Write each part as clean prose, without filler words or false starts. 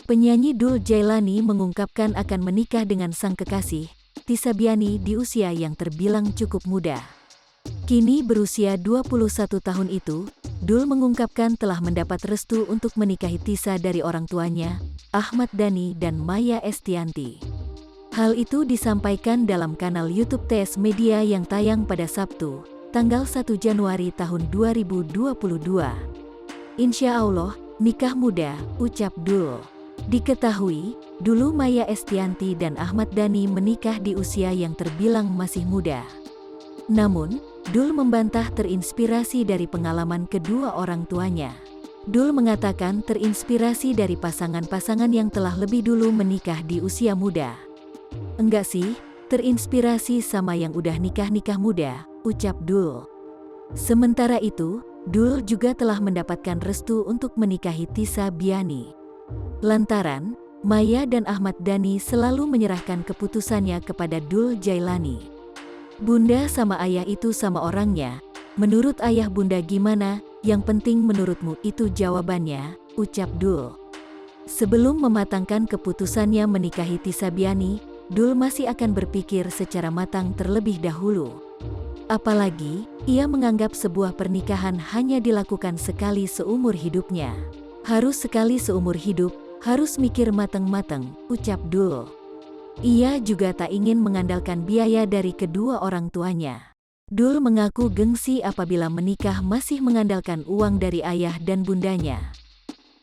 Penyanyi Dul Jailani mengungkapkan akan menikah dengan sang kekasih, Tisa Biani di usia yang terbilang cukup muda. Kini berusia 21 tahun itu, Dul mengungkapkan telah mendapat restu untuk menikahi Tisa dari orang tuanya, Ahmad Dhani dan Maya Estianty. Hal itu disampaikan dalam kanal YouTube TS Media yang tayang pada Sabtu, tanggal 1 Januari tahun 2022. Insya Allah, nikah muda, ucap Dul. Diketahui, dulu Maya Estianty dan Ahmad Dhani menikah di usia yang terbilang masih muda. Namun, Dul membantah terinspirasi dari pengalaman kedua orang tuanya. Dul mengatakan terinspirasi dari pasangan-pasangan yang telah lebih dulu menikah di usia muda. Enggak sih, terinspirasi sama yang udah nikah-nikah muda, ucap Dul. Sementara itu, Dul juga telah mendapatkan restu untuk menikahi Tisa Biani. Lantaran, Maya dan Ahmad Dhani selalu menyerahkan keputusannya kepada Dul Jailani. Bunda sama ayah itu sama orangnya, menurut ayah bunda gimana, yang penting menurutmu itu jawabannya, ucap Dul. Sebelum mematangkan keputusannya menikahi Tisa Biani, Dul masih akan berpikir secara matang terlebih dahulu. Apalagi, ia menganggap sebuah pernikahan hanya dilakukan sekali seumur hidupnya. Harus sekali seumur hidup, harus mikir mateng-mateng, ucap Dul. Ia juga tak ingin mengandalkan biaya dari kedua orang tuanya. Dul mengaku gengsi apabila menikah masih mengandalkan uang dari ayah dan bundanya.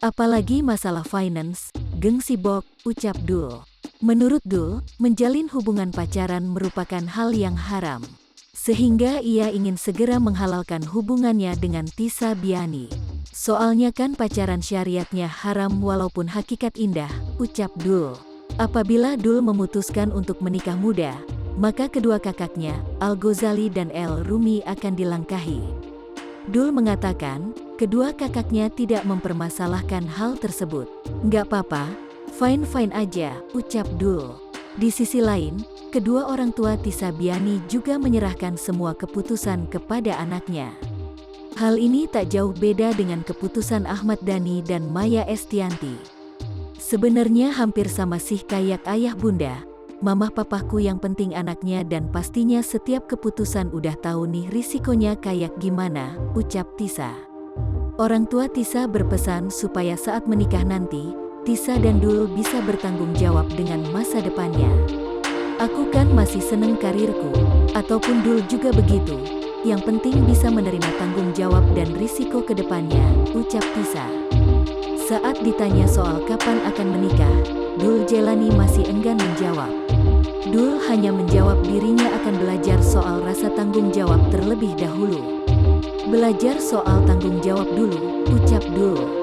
Apalagi masalah finance, gengsi bok, ucap Dul. Menurut Dul, menjalin hubungan pacaran merupakan hal yang haram. Sehingga ia ingin segera menghalalkan hubungannya dengan Tisa Biani. Soalnya kan pacaran syariatnya haram walaupun hakikat indah, ucap Dul. Apabila Dul memutuskan untuk menikah muda, maka kedua kakaknya, Al-Ghazali dan El Rumi akan dilangkahi. Dul mengatakan, kedua kakaknya tidak mempermasalahkan hal tersebut. Nggak apa-apa, fine-fine aja, ucap Dul. Di sisi lain, kedua orang tua Tisa Biani juga menyerahkan semua keputusan kepada anaknya. Hal ini tak jauh beda dengan keputusan Ahmad Dhani dan Maya Estianty. Sebenarnya hampir sama sih kayak ayah bunda, mamah papaku yang penting anaknya dan pastinya setiap keputusan udah tahu nih risikonya kayak gimana, ucap Tisa. Orang tua Tisa berpesan supaya saat menikah nanti, Tisa dan Dul bisa bertanggung jawab dengan masa depannya. Aku kan masih seneng karirku, ataupun Dul juga begitu. Yang penting bisa menerima tanggung jawab dan risiko ke depannya, ucap Tisa. Saat ditanya soal kapan akan menikah, Dul Jailani masih enggan menjawab. Dul hanya menjawab dirinya akan belajar soal rasa tanggung jawab terlebih dahulu. Belajar soal tanggung jawab dulu, ucap Dul.